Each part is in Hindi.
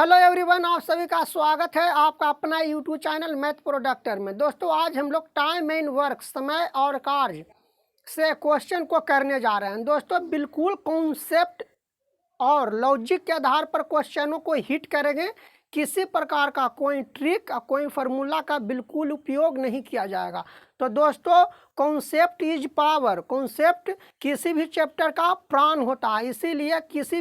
हेलो एवरीवन, आप सभी का स्वागत है आपका अपना यूट्यूब चैनल मैथ प्रोडक्टर में। दोस्तों आज हम लोग टाइम एंड वर्क, समय और कार्य से क्वेश्चन को करने जा रहे हैं। दोस्तों बिल्कुल कॉन्सेप्ट और लॉजिक के आधार पर क्वेश्चनों को हिट करेंगे। किसी प्रकार का कोई ट्रिक कोई फार्मूला का बिल्कुल उपयोग नहीं किया जाएगा। तो दोस्तों कॉन्सेप्ट इज पावर, कॉन्सेप्ट किसी भी चैप्टर का प्राण होता है, इसीलिए किसी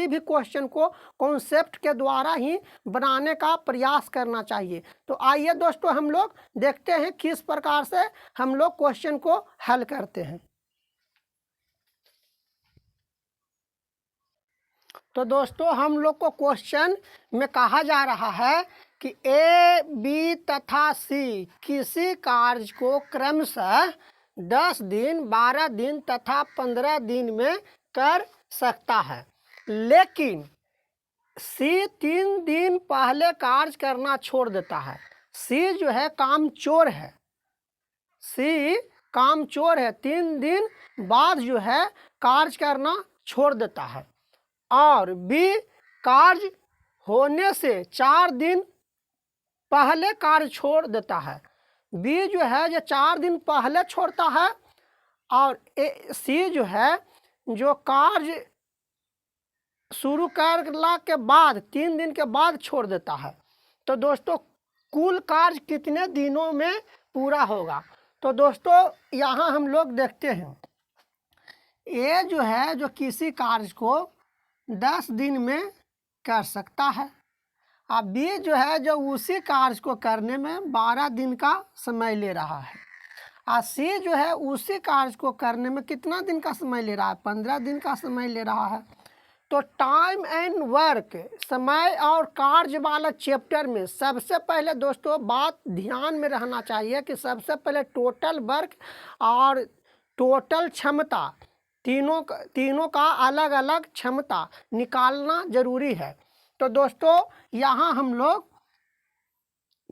भी क्वेश्चन को कॉन्सेप्ट के द्वारा ही बनाने का प्रयास करना चाहिए। तो आइए दोस्तों हम लोग देखते हैं किस प्रकार से हम लोग क्वेश्चन को हल करते हैं। तो दोस्तों हम लोग को क्वेश्चन में कहा जा रहा है कि ए, बी तथा सी किसी कार्य को क्रमशः 10 दिन, 12 दिन तथा 15 दिन में कर सकता है, लेकिन सी 3 दिन पहले कार्य करना छोड़ देता है। सी जो है कामचोर है, सी कामचोर है, 3 दिन बाद जो है कार्य करना छोड़ देता है। और बी कार्य होने से 4 दिन पहले कार्य छोड़ देता है। बी जो है जो 4 दिन पहले छोड़ता है, और सी जो है जो कार्य शुरू करने के बाद 3 दिन के बाद छोड़ देता है। तो दोस्तों कुल कार्य कितने दिनों में पूरा होगा? तो दोस्तों यहाँ हम लोग देखते हैं, ए जो है जो किसी कार्य को 10 दिन में कर सकता है, अब बी जो है जो उसी कार्य को करने में 12 दिन का समय ले रहा है, और सी जो है उसी कार्य को करने में कितना दिन का समय ले रहा है? 15 दिन का समय ले रहा है। तो टाइम एंड वर्क, समय और कार्य वाला चैप्टर में सबसे पहले दोस्तों बात ध्यान में रहना चाहिए कि सबसे पहले टोटल वर्क और टोटल क्षमता, तीनों का अलग अलग क्षमता निकालना जरूरी है। तो दोस्तों यहाँ हम लोग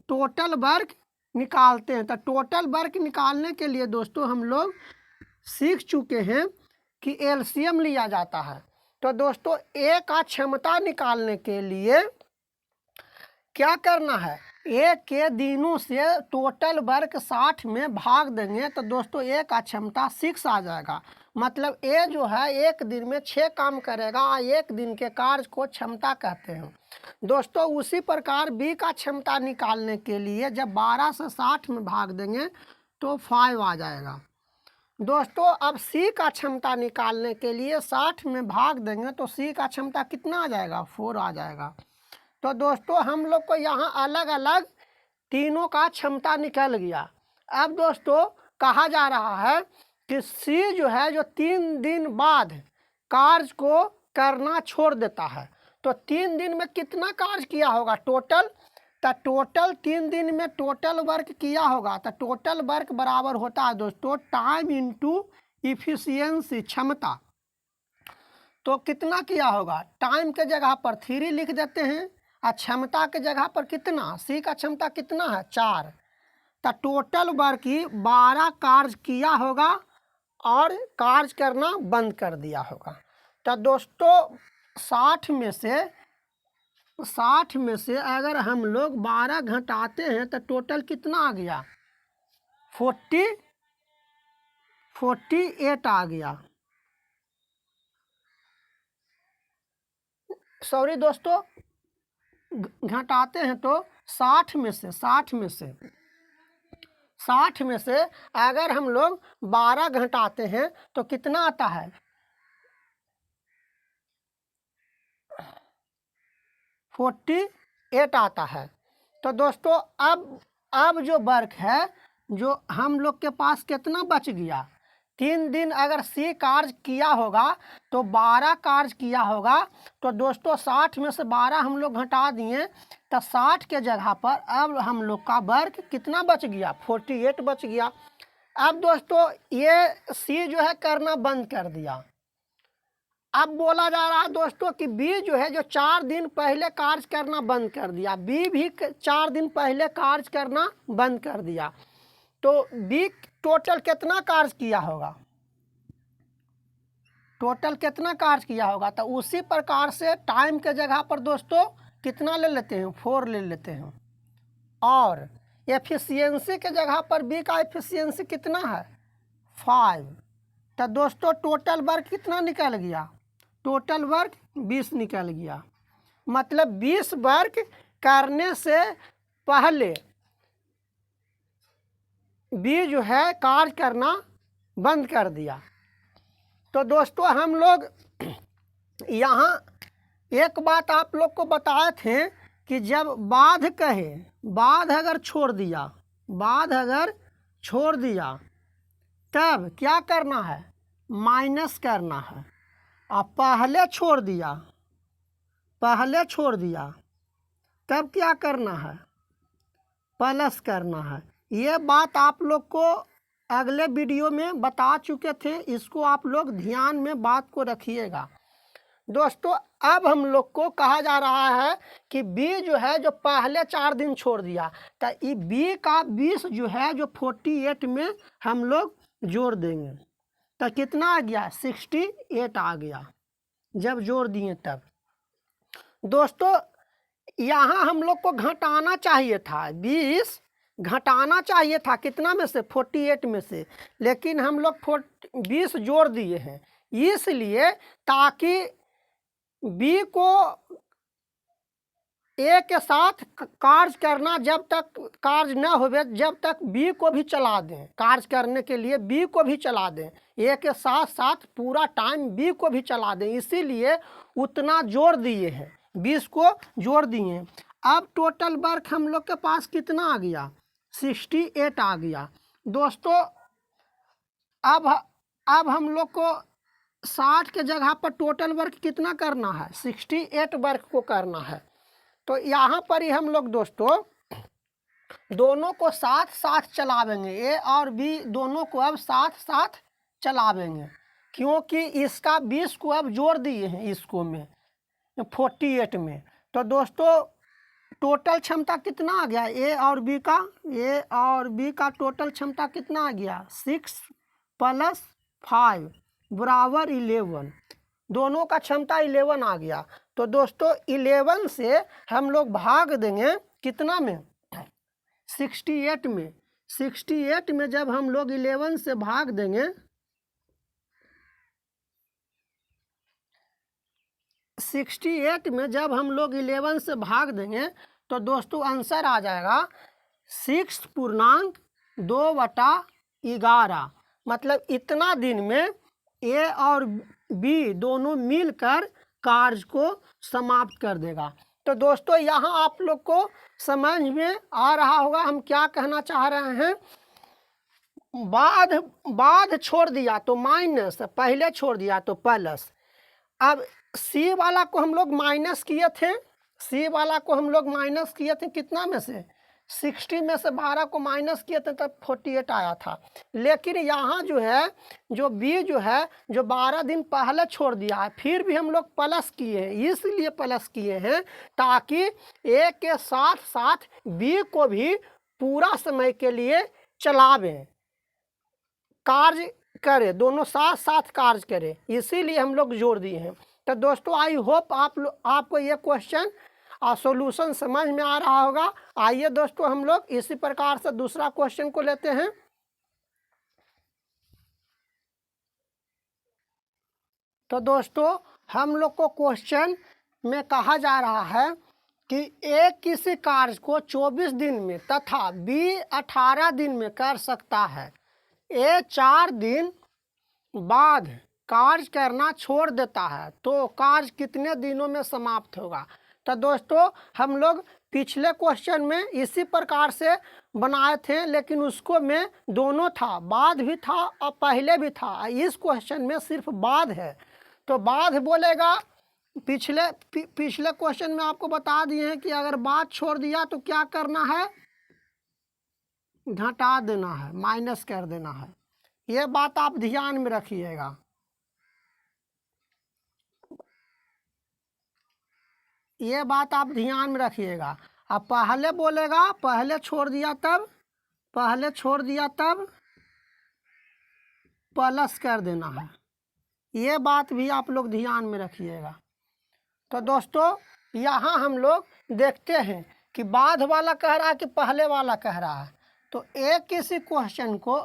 टोटल वर्क निकालते हैं। तो टोटल वर्क निकालने के लिए दोस्तों हम लोग सीख चुके हैं कि एलसीएम लिया जाता है। तो दोस्तों ए का क्षमता निकालने के लिए क्या करना है? ए के दिनों से टोटल वर्क 60 में भाग देंगे तो दोस्तों ए का क्षमता 6 आ जाएगा। मतलब ए जो है एक दिन में 6 काम करेगा और एक दिन के कार्य को क्षमता कहते हैं। दोस्तों उसी प्रकार बी का क्षमता निकालने के लिए जब 12 से 60 में भाग देंगे तो 5 आ जाएगा। दोस्तों अब सी का क्षमता निकालने के लिए 60 में भाग देंगे तो सी का क्षमता कितना आ जाएगा? 4 आ जाएगा। तो दोस्तों हम लोग को यहाँ अलग अलग तीनों का क्षमता निकल गया। अब दोस्तों कहा जा रहा है कि सी जो है जो 3 दिन बाद कार्य को करना छोड़ देता है। तो 3 दिन में कितना कार्य किया होगा टोटल? तो टोटल 3 दिन में टोटल वर्क किया होगा तो टोटल वर्क बराबर होता है दोस्तों टाइम इंटू इफिशियंसी, क्षमता। तो कितना किया होगा? टाइम के जगह पर 3 लिख देते हैं और क्षमता के जगह पर कितना? सी का क्षमता कितना है? 4। तो टोटल वर्क ही 12 कार्य किया होगा और कार्य करना बंद कर दिया होगा। तो दोस्तों 60 में से अगर हम लोग 12 घटाते हैं तो टोटल कितना आ गया? 48 आ गया। सॉरी दोस्तों, घटाते हैं तो 60 में से अगर हम लोग 12 घटाते हैं तो कितना आता है? 48 आता है। तो दोस्तों अब जो वर्क है जो हम लोग के पास कितना बच गया? 3 दिन अगर सी कार्य किया होगा तो 12 कार्य किया होगा। तो दोस्तों 60 में से 12 हम लोग घटा दिए तो 60 के जगह पर अब हम लोग का वर्क कितना बच गया? 48 बच गया। अब दोस्तों ये सी जो है करना बंद कर दिया। अब बोला जा रहा है दोस्तों कि बी जो है जो 4 दिन पहले कार्य करना बंद कर दिया, बी भी 4 दिन पहले कार्य करना बंद कर दिया। तो बी टोटल कितना कार्य किया होगा? टोटल कितना कार्य किया होगा। तो उसी प्रकार से टाइम के जगह पर दोस्तों कितना ले लेते हैं, 4 ले लेते हैं। और एफिशिएंसी के जगह पर बी का एफिशिएंसी कितना है, 5। तो दोस्तों टोटल वर्क कितना निकल गया, टोटल वर्क 20 निकल गया। मतलब 20 वर्क करने से पहले बी जो है कार्य करना बंद कर दिया। तो दोस्तों हम लोग यहाँ एक बात आप लोग को बताए थे कि जब बाध कहे, बाध अगर छोड़ दिया, बाध अगर छोड़ दिया तब क्या करना है, माइनस करना है। और पहले छोड़ दिया, पहले छोड़ दिया तब क्या करना है, प्लस करना है। ये बात आप लोग को अगले वीडियो में बता चुके थे, इसको आप लोग ध्यान में बात को रखिएगा। दोस्तों अब हम लोग को कहा जा रहा है कि बी जो है जो पहले 4 दिन छोड़ दिया, तो ये बी का 20 जो है जो 48 में हम लोग जोड़ देंगे। तो कितना आ गया, 68 आ गया जब जोड़ दिए तब। दोस्तों यहाँ हम लोग को घटाना चाहिए था, 20 घटाना चाहिए था कितना में से, 48 में से, लेकिन हम लोग 20 जोड़ दिए हैं, इसलिए ताकि बी को ए के साथ कार्य करना, जब तक कार्य न होवे जब तक बी को भी चला दें, कार्य करने के लिए बी को भी चला दें, ए के साथ साथ पूरा टाइम बी को भी चला दें, इसीलिए उतना जोड़ दिए हैं, 20 को जोड़ दिए। अब टोटल वर्क हम लोग के पास कितना आ गया, 68 आ गया। दोस्तों अब हम लोग को 60 के जगह पर टोटल वर्क कितना करना है, 68 वर्क को करना है। तो यहाँ पर ही हम लोग दोस्तों दोनों को साथ साथ चलावेंगे, ए और बी दोनों को अब साथ साथ चलावेंगे, क्योंकि इसका 20 को अब जोड़ दिए हैं इसको में 48 में। तो दोस्तों टोटल क्षमता कितना आ गया, ए और बी का टोटल क्षमता कितना आ गया, 6 + 5 बराबर 11। दोनों का क्षमता 11 आ गया। तो दोस्तों 11 से हम लोग भाग देंगे कितना में, 68 में। 68 में जब हम लोग 11 से भाग देंगे, 68 में जब हम लोग 11 से भाग देंगे तो दोस्तों आंसर आ जाएगा 6/2/11। मतलब इतना दिन में ए और बी दोनों मिलकर कार्य को समाप्त कर देगा। तो दोस्तों यहाँ आप लोग को समझ में आ रहा होगा हम क्या कहना चाह रहे हैं। बाध छोड़ दिया तो माइनस, पहले छोड़ दिया तो प्लस। अब सी वाला को हम लोग माइनस किए थे, सी वाला को हम लोग माइनस किए थे कितना में से, 60 में से 12 को माइनस किए थे तब 48 आया था। लेकिन यहाँ जो है जो बी जो है जो 12 दिन पहले छोड़ दिया है, फिर भी हम लोग प्लस किए हैं, इसलिए प्लस किए हैं ताकि ए के साथ साथ बी को भी पूरा समय के लिए चलावें, कार्य करे, दोनों साथ साथ कार्य करे, इसीलिए हम लोग जोड़ दिए हैं। तो दोस्तों आई होप आपको ये क्वेश्चन सॉल्यूशन समझ में आ रहा होगा। आइए दोस्तों हम लोग इसी प्रकार से दूसरा क्वेश्चन को लेते हैं। तो दोस्तों हम लोग को क्वेश्चन में कहा जा रहा है कि ए किसी कार्य को 24 दिन में तथा बी 18 दिन में कर सकता है, ए 4 दिन बाद कार्य करना छोड़ देता है, तो कार्य कितने दिनों में समाप्त होगा। तो दोस्तों हम लोग पिछले क्वेश्चन में इसी प्रकार से बनाए थे, लेकिन उसको में दोनों था, बाद भी था और पहले भी था। इस क्वेश्चन में सिर्फ बाद है, तो बाद बोलेगा। पिछले क्वेश्चन में आपको बता दिए हैं कि अगर बाद छोड़ दिया तो क्या करना है, घटा देना है, माइनस कर देना है। ये बात आप ध्यान में रखिएगा, ये बात आप ध्यान में रखिएगा। अब पहले बोलेगा, पहले छोड़ दिया तब, पहले छोड़ दिया तब प्लस कर देना है, ये बात भी आप लोग ध्यान में रखिएगा। तो दोस्तों यहाँ हम लोग देखते हैं कि बाद वाला कह रहा है कि पहले वाला कह रहा है। तो एक किसी क्वेश्चन को,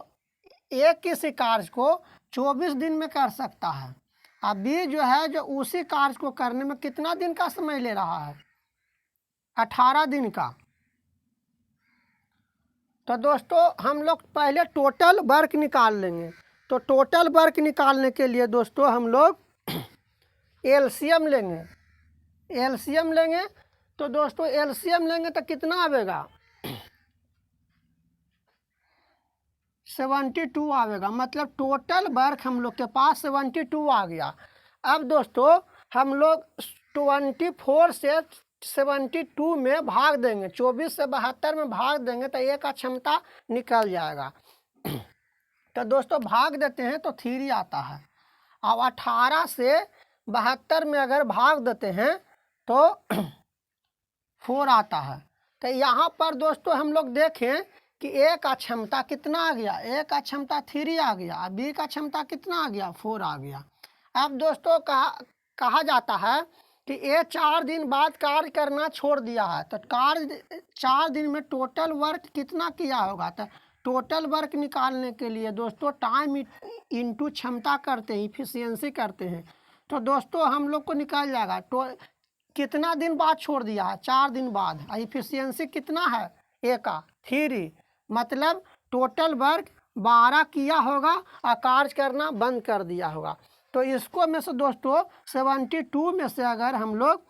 एक किसी कार्य को 24 दिन में कर सकता है। अब बी जो है जो उसी कार्य को करने में कितना दिन का समय ले रहा है? 18 दिन का। तो दोस्तों हम लोग पहले टोटल वर्क निकाल लेंगे। तो टोटल वर्क निकालने के लिए दोस्तों हम लोग एलसीएम लेंगे। एलसीएम लेंगे तो दोस्तों एलसीएम लेंगे तो कितना आवेगा? 72 आवेगा। मतलब टोटल वर्क हम लोग के पास 72 आ गया। अब दोस्तों हम लोग 24 से 72 में भाग देंगे, 24 से 72 में भाग देंगे तो ए का क्षमता निकल जाएगा। तो दोस्तों भाग देते हैं तो 3 आता है। अब 18 से 72 में अगर भाग देते हैं तो 4 आता है। तो यहाँ पर दोस्तों हम लोग देखें कि ए का क्षमता कितना आ गया? ए का क्षमता 3 आ गया। बी का क्षमता कितना आ गया? 4 आ गया। अब दोस्तों कहा जाता है कि ए 4 दिन बाद कार्य करना छोड़ दिया है। तो कार्य 4 दिन में टोटल वर्क कितना किया होगा? तो टोटल वर्क निकालने के लिए दोस्तों टाइम इंटू क्षमता करते हैं, इफिशियंसी करते हैं। तो दोस्तों हम लोग को निकल जाएगा कितना दिन बाद छोड़ दिया है? 4 दिन बाद। इफिशियंसी कितना है ए का? 3। मतलब टोटल वर्क 12 किया होगा और कार्य करना बंद कर दिया होगा। तो इसको में से दोस्तों 72 में से अगर हम लोग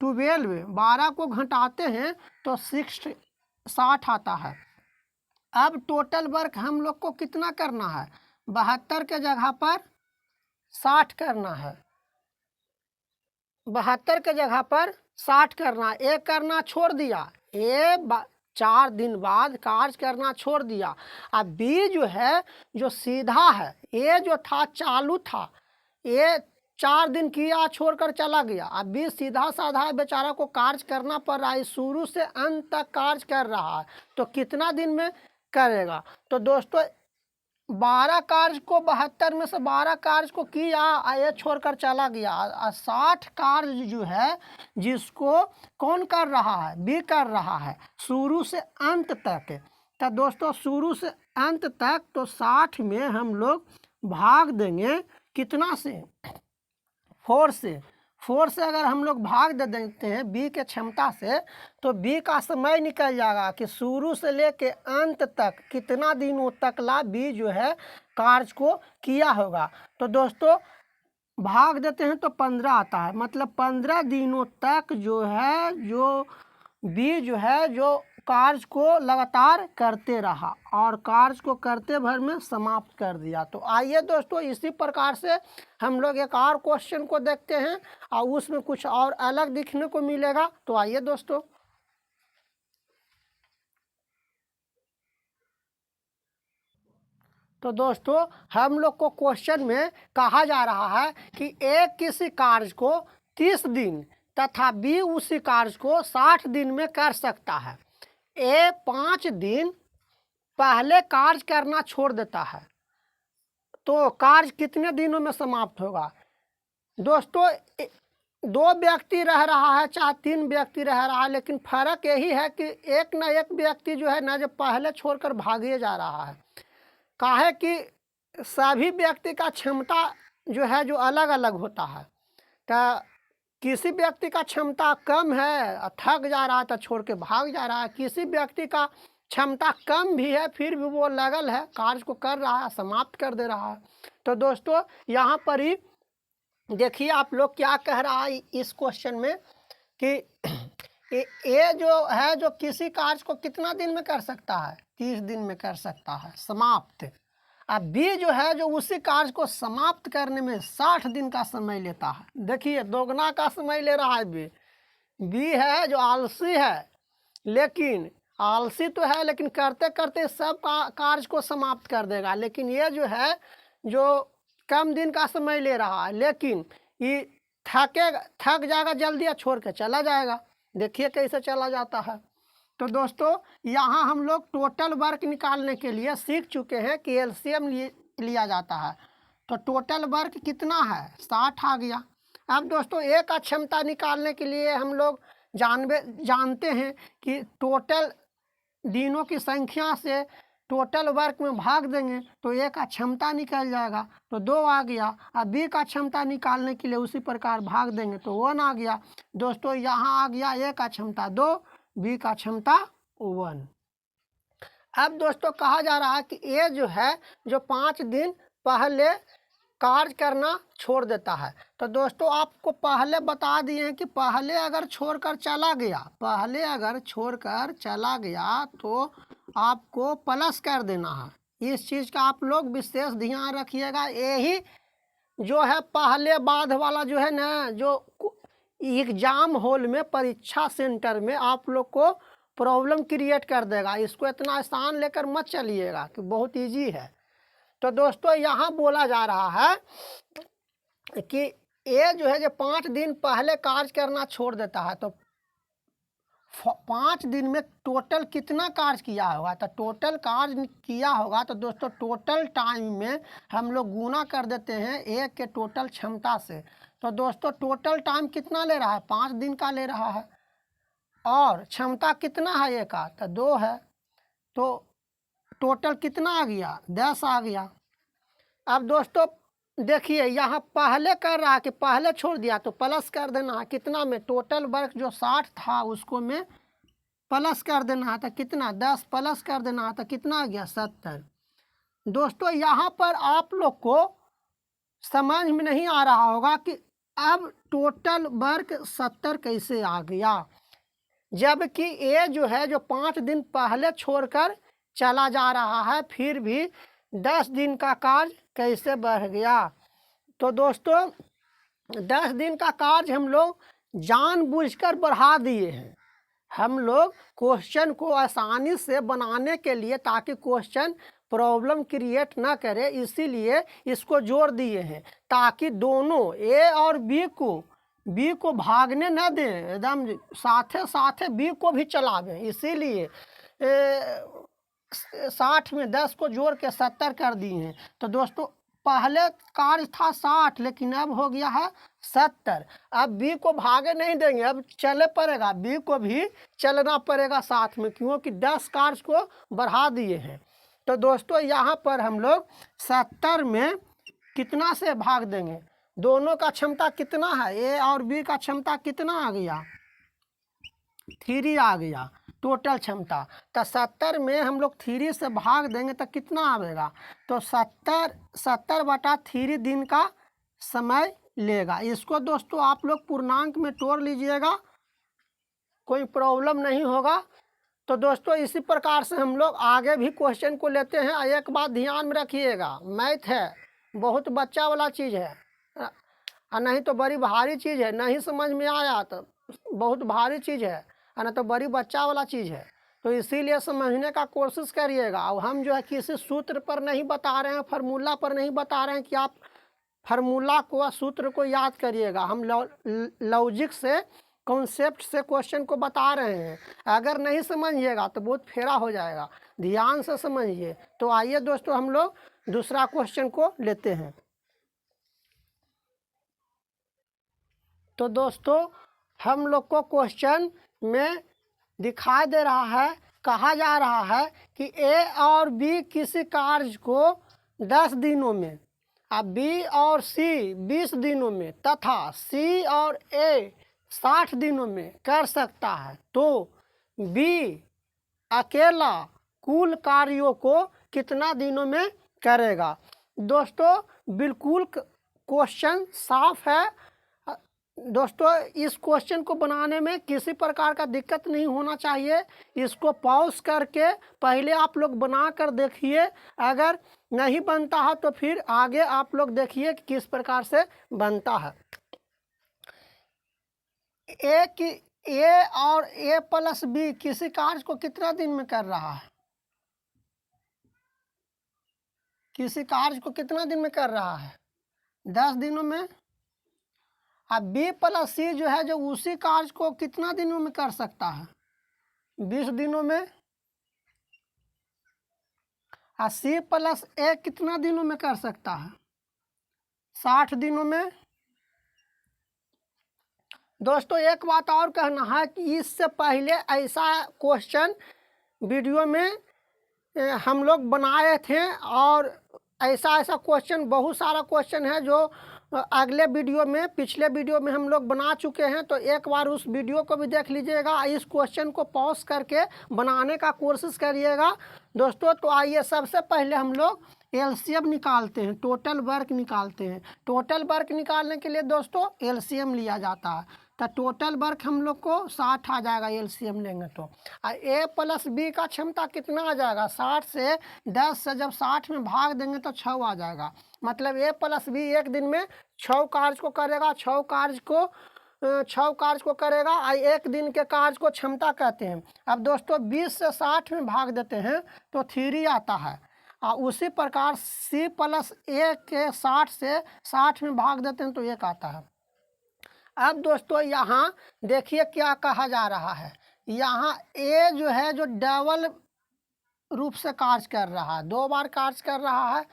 12 को घटाते हैं तो 60 आता है। अब टोटल वर्क हम लोग को कितना करना है? 72 के जगह पर 60 करना है। 72 के जगह पर 60 करना। ए करना छोड़ दिया, 4 दिन बाद कार्य करना छोड़ दिया। अब बी जो है जो सीधा है, ए जो था चालू था, ए 4 दिन किया छोड़कर चला गया। अब बी सीधा साधा बेचारा को कार्य करना पड़ रहा है, शुरू से अंत तक कार्य कर रहा है। तो कितना दिन में करेगा? तो दोस्तों 12 कार्य को 72 में से 12 कार्य को किया, ये छोड़कर चला गया। 60 कार्य जो है जिसको कौन कर रहा है? बी कर रहा है, शुरू से अंत तक। तो दोस्तों शुरू से अंत तक तो 60 में हम लोग भाग देंगे कितना से? 4 से। 4 से अगर हम लोग भाग दे देते हैं बी के क्षमता से तो बी का समय निकल जाएगा कि शुरू से लेके अंत तक कितना दिनों तक ला बी जो है कार्य को किया होगा। तो दोस्तों भाग देते हैं तो 15 आता है। मतलब 15 दिनों तक जो है जो बी जो है जो कार्य को लगातार करते रहा और कार्य को करते भर में समाप्त कर दिया। तो आइए दोस्तों इसी प्रकार से हम लोग एक और क्वेश्चन को देखते हैं और उसमें कुछ और अलग दिखने को मिलेगा। तो आइए दोस्तों, तो दोस्तों हम लोग को क्वेश्चन में कहा जा रहा है कि एक किसी कार्य को 30 दिन तथा बी उसी कार्य को 60 दिन में कर सकता है। ए 5 दिन पहले कार्य करना छोड़ देता है तो कार्य कितने दिनों में समाप्त होगा? दोस्तों 2 व्यक्ति रह रहा है चाहे 3 व्यक्ति रह रहा है, लेकिन फर्क यही है कि एक न एक व्यक्ति जो है ना जो पहले छोड़कर भागे जा रहा है। काहे कि सभी व्यक्ति का क्षमता जो है जो अलग अलग होता है। तो किसी व्यक्ति का क्षमता कम है, थक जा रहा है तो छोड़ के भाग जा रहा है। किसी व्यक्ति का क्षमता कम भी है फिर भी वो लगल है, कार्य को कर रहा है, समाप्त कर दे रहा है। तो दोस्तों यहाँ पर ही देखिए आप लोग क्या कह रहा है इस क्वेश्चन में कि ये जो है जो किसी कार्य को कितना दिन में कर सकता है? 30 दिन में कर सकता है समाप्त। अब बी जो है जो उसी कार्य को समाप्त करने में 60 दिन का समय लेता है। देखिए दोगुना का समय ले रहा है बी। बी है जो आलसी है, लेकिन आलसी तो है लेकिन करते करते सब कार्य को समाप्त कर देगा। लेकिन ये जो है जो कम दिन का समय ले रहा है, लेकिन ये थक जाएगा जल्दी या छोड़ के चला जाएगा। देखिए कैसे चला जाता है। तो दोस्तों यहाँ हम लोग टोटल वर्क निकालने के लिए सीख चुके हैं कि एलसीएम लिया जाता है। तो टोटल वर्क कितना है 60 आ गया। अब दोस्तों ए का क्षमता निकालने के लिए हम लोग जानते हैं कि टोटल दिनों की संख्या से टोटल वर्क में भाग देंगे तो ए का क्षमता निकल जाएगा, तो 2 आ गया। अब बी का क्षमता निकालने के लिए उसी प्रकार भाग देंगे तो 1 आ गया। दोस्तों यहाँ आ गया ए का क्षमता 2, बी का क्षमता 1। अब दोस्तों कहा जा रहा है कि ए जो है जो 5 दिन पहले कार्य करना छोड़ देता है। तो दोस्तों आपको पहले बता दिए हैं कि पहले अगर छोड़कर चला गया तो आपको प्लस कर देना है। इस चीज़ का आप लोग विशेष ध्यान रखिएगा। यही जो है पहले बाद वाला जो है ना, जो एग्जाम हॉल में परीक्षा सेंटर में आप लोग को प्रॉब्लम क्रिएट कर देगा। इसको इतना आसान लेकर मत चलिएगा कि बहुत इजी है। तो दोस्तों यहाँ बोला जा रहा है कि ए जो है जो 5 दिन पहले कार्य करना छोड़ देता है, तो 5 दिन में टोटल कितना कार्य किया होगा। तो टोटल कार्य किया होगा तो दोस्तों टोटल टाइम में हम लोग गुना कर देते हैं ए के टोटल क्षमता से। तो दोस्तों टोटल टाइम कितना ले रहा है, 5 दिन का ले रहा है, और क्षमता कितना है ए का, तो 2 है। तो टोटल कितना आ गया, 10 आ गया। अब दोस्तों देखिए यहाँ पहले कर रहा है कि पहले छोड़ दिया तो प्लस कर देना है कितना में, टोटल वर्क जो 60 था उसको में प्लस कर देना है, तो कितना 10 प्लस कर देना है, तो कितना आ गया 70। दोस्तों यहाँ पर आप लोग को समझ में नहीं आ रहा होगा कि अब टोटल वर्क 70 कैसे आ गया, जबकि ए जो है जो 5 दिन पहले छोड़कर चला जा रहा है फिर भी 10 दिन का कार्य कैसे बढ़ गया। तो दोस्तों 10 दिन का कार्य हम लोग जानबूझकर बढ़ा दिए हैं। हम लोग क्वेश्चन को आसानी से बनाने के लिए, ताकि क्वेश्चन प्रॉब्लम क्रिएट ना करे, इसीलिए इसको जोड़ दिए हैं, ताकि दोनों ए और बी को भागने न दें, एकदम साथे साथे बी को भी चलावें। इसीलिए 60 में 10 को जोड़ के 70 कर दिए हैं। तो दोस्तों पहले कार्य था 60 लेकिन अब हो गया है 70। अब बी को भागे नहीं देंगे, अब चले पड़ेगा, बी को भी चलना पड़ेगा साथ में, क्योंकि 10 कार्य को बढ़ा दिए हैं। तो दोस्तों यहाँ पर हम लोग 70 में कितना से भाग देंगे, दोनों का क्षमता कितना है, ए और बी का क्षमता कितना आ गया, 3 आ गया टोटल क्षमता। तो 70 में हम लोग 3 से भाग देंगे तो कितना आएगा, तो 70/3 दिन का समय लेगा। इसको दोस्तों आप लोग पूर्णांक में तोड़ लीजिएगा, कोई प्रॉब्लम नहीं होगा। तो दोस्तों इसी प्रकार से हम लोग आगे भी क्वेश्चन को लेते हैं। एक बात ध्यान में रखिएगा, मैथ है बहुत बच्चा वाला चीज़ है, और नहीं तो बड़ी भारी चीज़ है, नहीं समझ में आया तो बहुत भारी चीज़ है, और नहीं तो बड़ी बच्चा वाला चीज़ है। तो इसीलिए समझने का कोशिश करिएगा। और हम जो है किसी सूत्र पर नहीं बता रहे हैं, फार्मूला पर नहीं बता रहे हैं कि आप फार्मूला को, सूत्र को याद करिएगा। हम लॉजिक से, कॉन्सेप्ट से क्वेश्चन को बता रहे हैं। अगर नहीं समझिएगा तो बहुत फेरा हो जाएगा, ध्यान से समझिए। तो आइए दोस्तों हम लोग दूसरा क्वेश्चन को लेते हैं। तो दोस्तों हम लोग को क्वेश्चन में दिखाई दे रहा है, कहा जा रहा है कि ए और बी किसी कार्य को 10 दिनों में, अब बी और सी 20 दिनों में तथा सी और ए 60 दिनों में कर सकता है, तो बी अकेला कुल कार्यों को कितना दिनों में करेगा। दोस्तों बिल्कुल क्वेश्चन साफ है। दोस्तों इस क्वेश्चन को बनाने में किसी प्रकार का दिक्कत नहीं होना चाहिए। इसको पॉज करके पहले आप लोग बना कर देखिए, अगर नहीं बनता है तो फिर आगे आप लोग देखिए कि किस प्रकार से बनता है। ए और ए प्लस बी किसी कार्य को कितना दिन में कर रहा है, किसी कार्य को कितना दिन में कर रहा है, 10 दिनों में। अब बी प्लस सी जो है जो उसी कार्य को कितना दिनों में कर सकता है, 20 दिनों में। और सी प्लस ए कितना दिनों में कर सकता है, 60 दिनों में। दोस्तों एक बात और कहना है कि इससे पहले ऐसा क्वेश्चन वीडियो में हम लोग बनाए थे, और ऐसा क्वेश्चन बहुत सारा क्वेश्चन है जो अगले वीडियो में, पिछले वीडियो में हम लोग बना चुके हैं। तो एक बार उस वीडियो को भी देख लीजिएगा, इस क्वेश्चन को पॉज करके बनाने का कोशिश करिएगा दोस्तों। तो आइए सबसे पहले हम लोग एलसीएम निकालते हैं, टोटल वर्क निकालते हैं। टोटल वर्क निकालने के लिए दोस्तों एलसीएम लिया जाता है। तो टोटल वर्क हम लोग को 60 आ जाएगा एलसीएम लेंगे तो। ए प्लस बी का क्षमता कितना आ जाएगा, 60 से 10 से जब 60 में भाग देंगे तो 6 आ जाएगा। मतलब ए प्लस बी एक दिन में 6 कार्य को करेगा, 6 कार्य को करेगा। एक दिन के कार्य को क्षमता कहते हैं। अब दोस्तों 20 से 60 में भाग देते हैं तो 3 आता है। उसी प्रकार सी प्लस ए के 60 से 60 में भाग देते हैं तो 1 आता है। अब दोस्तों यहाँ देखिए क्या कहा जा रहा है, यहाँ ए जो है जो डबल रूप से कार्य कर रहा है, 2 बार कार्य कर रहा है।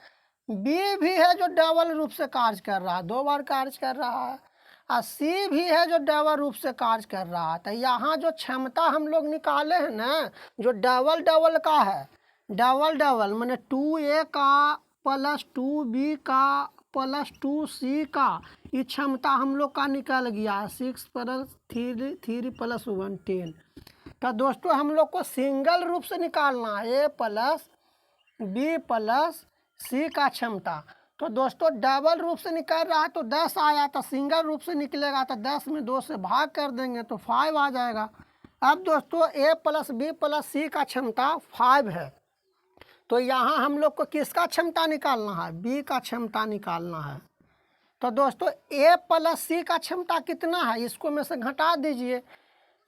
बी भी है जो डबल रूप से कार्य कर रहा है, 2 बार कार्य कर रहा है। और सी भी है जो डबल रूप से कार्य कर रहा है। तो यहाँ जो क्षमता हम लोग निकाले हैं ना, जो डबल डबल का है, डबल डबल मैंने 2a का प्लस 2b का प्लस 2c का, ये क्षमता हम लोग का निकल गया है 6 प्लस 3 प्लस 1 10। तो दोस्तों हम लोग को सिंगल रूप से निकालना है ए प्लस बी प्लस सी का क्षमता। तो दोस्तों डबल रूप से निकल रहा है तो 10 आया, तो सिंगल रूप से निकलेगा तो 10 में 2 से भाग कर देंगे तो 5 आ जाएगा। अब दोस्तों ए प्लस बी प्लस सी का क्षमता 5 है। तो यहाँ हम लोग को किसका क्षमता निकालना है, बी का क्षमता निकालना है। तो दोस्तों ए प्लस सी का क्षमता कितना है, इसको में से घटा दीजिए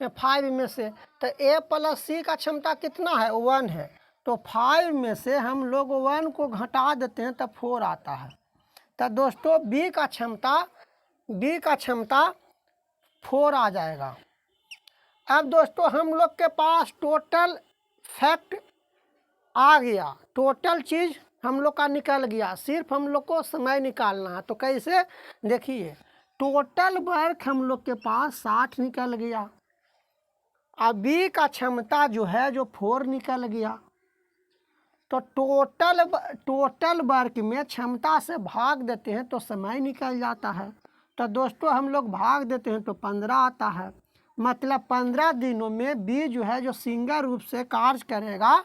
5 में से। तो ए प्लस सी का क्षमता कितना है, 1 है। तो 5 में से हम लोग 1 को घटा देते हैं तब 4 आता है। तो दोस्तों बी का क्षमता 4 आ जाएगा। अब दोस्तों हम लोग के पास टोटल फैक्ट आ गया, टोटल चीज़ हम लोग का निकल गया, सिर्फ हम लोग को समय निकालना है। तो कैसे, देखिए टोटल वर्क हम लोग के पास 60 निकल गया। अब बी का क्षमता जो है जो 4 निकल गया। तो टोटल वर्क में क्षमता से भाग देते हैं तो समय निकल जाता है। तो दोस्तों हम लोग भाग देते हैं तो 15 आता है। मतलब 15 दिनों में बी जो है जो सिंगल रूप से कार्य करेगा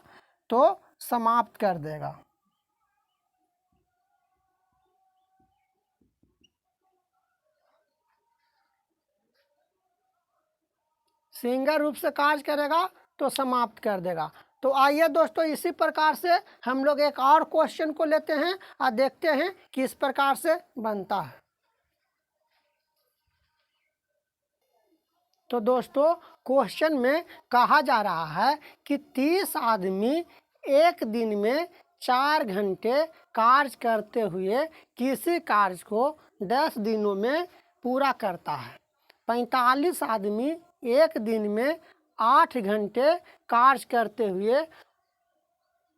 तो समाप्त कर देगा। सिंगल रूप से कार्य करेगा तो समाप्त कर देगा। तो आइए दोस्तों इसी प्रकार से हम लोग एक और क्वेश्चन को लेते हैं और देखते हैं कि इस प्रकार से बनता है। तो दोस्तों क्वेश्चन में कहा जा रहा है कि 30 आदमी एक दिन में 4 घंटे कार्य करते हुए किसी कार्य को 10 दिनों में पूरा करता है। 45 आदमी एक दिन में 8 घंटे कार्य करते हुए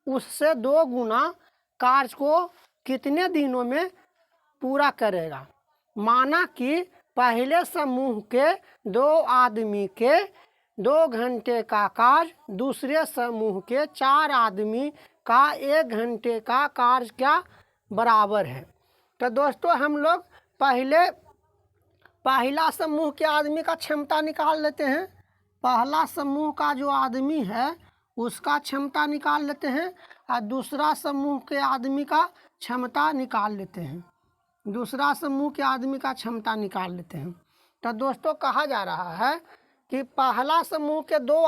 उससे 2 गुना कार्य को कितने दिनों में पूरा करेगा। माना कि पहले समूह के 2 आदमी के 2 घंटे का कार्य दूसरे समूह के 4 आदमी का 1 घंटे का कार्य क्या बराबर है। तो दोस्तों हम लोग पहला समूह के आदमी का क्षमता निकाल लेते हैं। पहला समूह का जो आदमी है उसका क्षमता निकाल लेते हैं और दूसरा समूह के आदमी का क्षमता निकाल लेते हैं। दूसरा समूह के आदमी का क्षमता निकाल लेते हैं। तो दोस्तों कहा जा रहा है कि पहला समूह के 2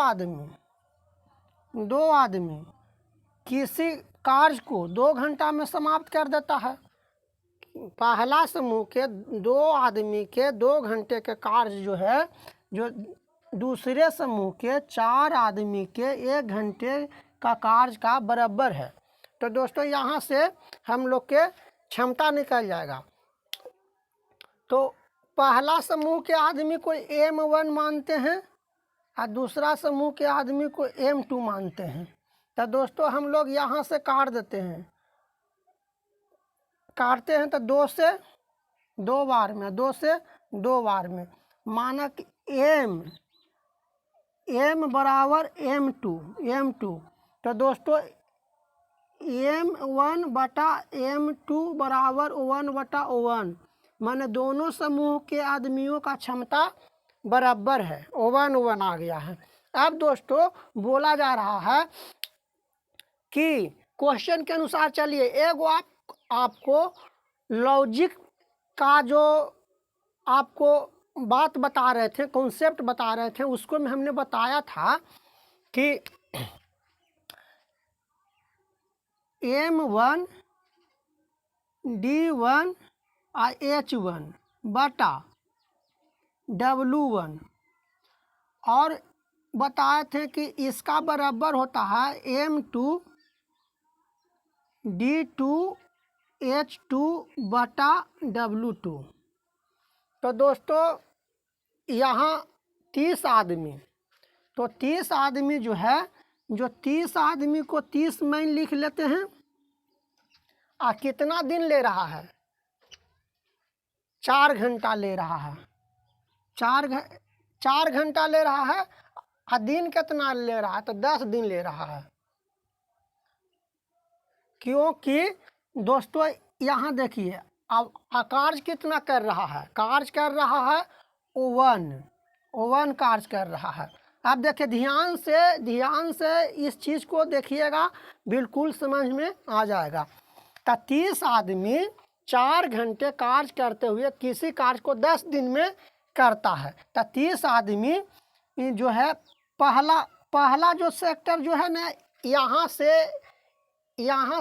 आदमी किसी कार्य को 2 घंटा में समाप्त कर देता है। पहला समूह के 2 आदमी के 2 घंटे के कार्य जो है जो दूसरे समूह के 4 आदमी के 1 घंटे का कार्य का बराबर है। तो दोस्तों यहाँ से हम लोग के क्षमता निकल जाएगा। तो पहला समूह के आदमी को M1 मानते हैं और दूसरा समूह के आदमी को M2 मानते हैं। तो दोस्तों हम लोग यहाँ से काटते हैं तो 2 से 2 बार में, 2 से 2 बार में। मानक m बराबर m2। तो दोस्तों m1 बटा m2 बराबर 1/1, माने दोनों समूह के आदमियों का क्षमता बराबर है, 1:1 आ गया है। अब दोस्तों बोला जा रहा है कि क्वेश्चन के अनुसार, चलिए एगो आपको लॉजिक का जो आपको बात बता रहे थे, कॉन्सेप्ट बता रहे थे, उसको में हमने बताया था कि m1 d1 h1 बटा w1, और बताए थे कि इसका बराबर होता है m2 d2 h2 बटा w2। तो दोस्तों यहाँ 30 आदमी, तो 30 आदमी जो है, जो 30 आदमी को 30 में लिख लेते हैं। कितना दिन ले रहा है? 4 घंटा ले रहा है। 4 घंटा ले रहा है। और दिन कितना ले रहा है? तो 10 दिन ले रहा है। क्योंकि दोस्तों यहाँ देखिए, अब कार्य कितना कर रहा है? कार्य कर रहा है 1 कार्य कर रहा है। अब देखिए ध्यान से इस चीज़ को देखिएगा, बिल्कुल समझ में आ जाएगा। तो 30 आदमी 4 घंटे कार्य करते हुए किसी कार्य को 10 दिन में करता है। तो 30 आदमी जो है, पहला जो सेक्टर जो है ना, यहाँ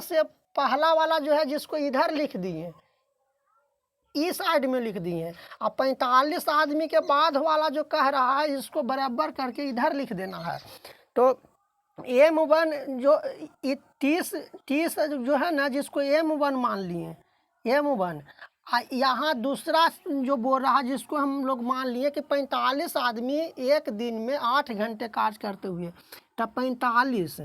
से पहला वाला जो है, जिसको इधर लिख दिए, इस साइड में लिख दिए। अब 45 आदमी के बाद वाला जो कह रहा है, इसको बराबर करके इधर लिख देना है। तो m1 जो 30 जो है ना, जिसको m1 मान लिए, m1। यहाँ दूसरा जो बोल रहा है, जिसको हम लोग मान लिए कि 45 आदमी एक दिन में 8 घंटे कार्य करते हुए। तब 45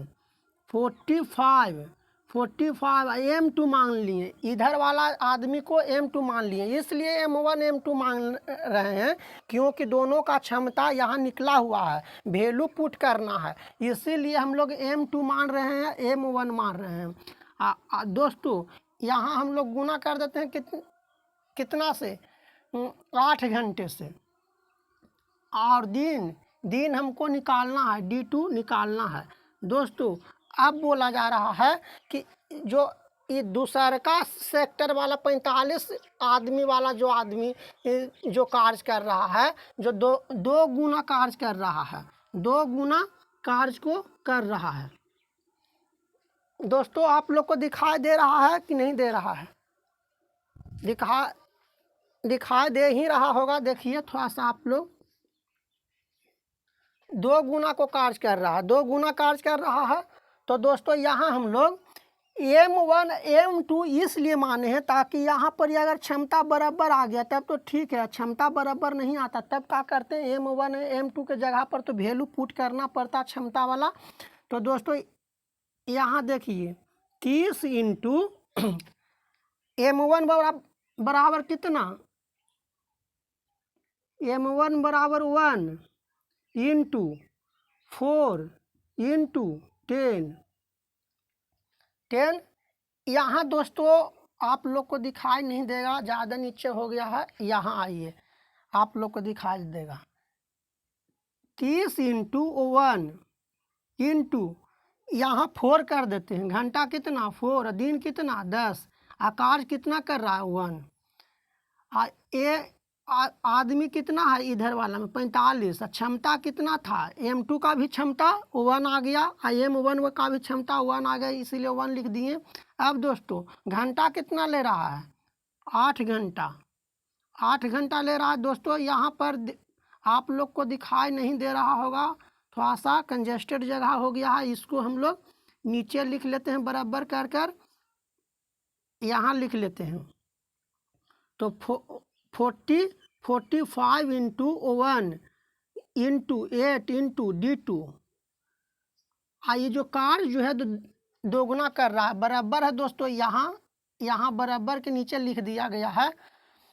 45 m2 मान लिए, इधर वाला आदमी को m2 मान लिए, इसलिए m1 m2 मान रहे हैं, क्योंकि दोनों का क्षमता यहाँ निकला हुआ है, वैल्यू पुट करना है, इसीलिए हम लोग m2 मान रहे हैं, m1 मान रहे हैं। दोस्तों यहाँ हम लोग गुना कर देते हैं कितना से? 8 घंटे से। और दिन हमको निकालना है, d2 निकालना है। दोस्तों अब बोला जा रहा है कि जो ये दूसरा का सेक्टर वाला 45 आदमी वाला जो आदमी जो कार्य कर रहा है, जो दो गुना कार्य कर रहा है, 2 गुना कार्य को कर रहा है। दोस्तों आप लोग को दिखाई दे रहा है कि नहीं दे रहा है? दिखाई दे ही रहा होगा। देखिए थोड़ा सा आप लोग, 2 गुना को कार्य कर रहा है, 2 गुना कार्य कर रहा है। तो दोस्तों यहाँ हम लोग m1 m2 इसलिए माने हैं, ताकि यहाँ पर अगर क्षमता बराबर आ गया तब तो ठीक है, क्षमता बराबर नहीं आता तब क्या करते हैं, m1 m2 के जगह पर तो वैल्यू पुट करना पड़ता क्षमता वाला। तो दोस्तों यहाँ देखिए 30 इंटू m1 बराबर कितना? m1 बराबर 1 इंटू 4 इंटू 10। यहाँ दोस्तों आप लोग को दिखाई नहीं देगा, ज़्यादा नीचे हो गया है, यहाँ आइए आप लोग को दिखाई देगा। 30 इंटू 1 इंटू यहाँ 4 कर देते हैं, घंटा कितना 4, दिन कितना 10, आकार कितना कर रहा है 1। आदमी कितना है इधर वाला में 45, क्षमता कितना था, m2 का भी क्षमता 1 आ गया, m1 का भी क्षमता 1 आ गया, इसीलिए 1 लिख दिए। अब दोस्तों घंटा कितना ले रहा है? 8 घंटा, 8 घंटा ले रहा है। दोस्तों यहाँ पर आप लोग को दिखाई नहीं दे रहा होगा, थोड़ा सा कंजेस्टेड जगह हो गया है, इसको हम लोग नीचे लिख लेते हैं, बराबर कर यहाँ लिख लेते हैं। तो 45 इंटू 1 इंटू 8 इंटू d2। ये जो कार्य जो है दोगुना कर रहा है, बराबर है दोस्तों, यहाँ बराबर के नीचे लिख दिया गया है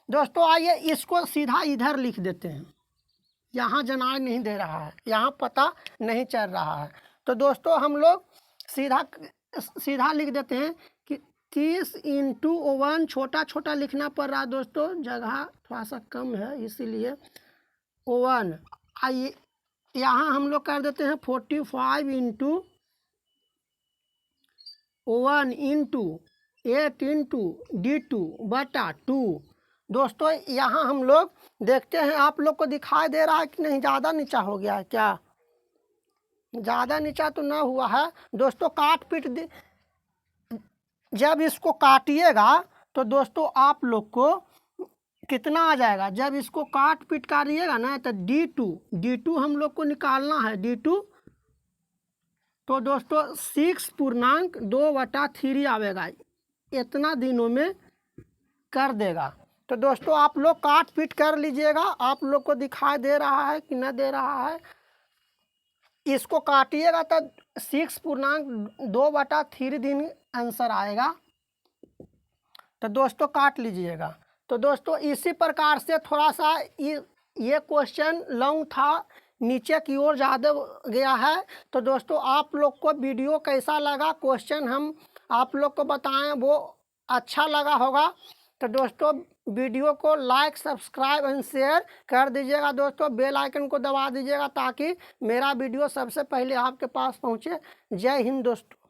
दोस्तों आइए इसको सीधा इधर लिख देते हैं, यहाँ जनाब नहीं दे रहा है, यहाँ पता नहीं चल रहा है। तो दोस्तों हम लोग सीधा सीधा लिख देते हैं कि 30 इंटू 1, छोटा छोटा लिखना पड़ रहा है दोस्तों, जगह थोड़ा सा कम है इसीलिए 1। आइए यहाँ हम लोग कर देते हैं 45 इंटू 1 इंटू 8 इंटू D2 बटा 2। दोस्तों यहाँ हम लोग देखते हैं, आप लोग को दिखाई दे रहा है कि नहीं, ज़्यादा नीचा हो गया है क्या? ज़्यादा नीचा तो ना हुआ है दोस्तों। काट पीट दे, जब इसको काटिएगा तो दोस्तों आप लोग को कितना आ जाएगा, जब इसको काट पीट काटिएगा ना तो D2 हम लोग को निकालना है। D2 तो दोस्तों 6.2/3 आवेगा, इतना दिनों में कर देगा। तो दोस्तों आप लोग काट पीट कर लीजिएगा, आप लोग को दिखाई दे रहा है कि न दे रहा है। इसको काटिएगा तो 6.2/3 दिन आंसर आएगा। तो दोस्तों काट लीजिएगा। तो दोस्तों इसी प्रकार से थोड़ा सा ये क्वेश्चन लॉन्ग था, नीचे की ओर ज़्यादा गया है। तो दोस्तों आप लोग को वीडियो कैसा लगा, क्वेश्चन हम आप लोग को बताएं वो अच्छा लगा होगा। तो दोस्तों वीडियो को लाइक, सब्सक्राइब एंड शेयर कर दीजिएगा। दोस्तों बेल आइकन को दबा दीजिएगा ताकि मेरा वीडियो सबसे पहले आपके पास पहुंचे। जय हिंद दोस्तों।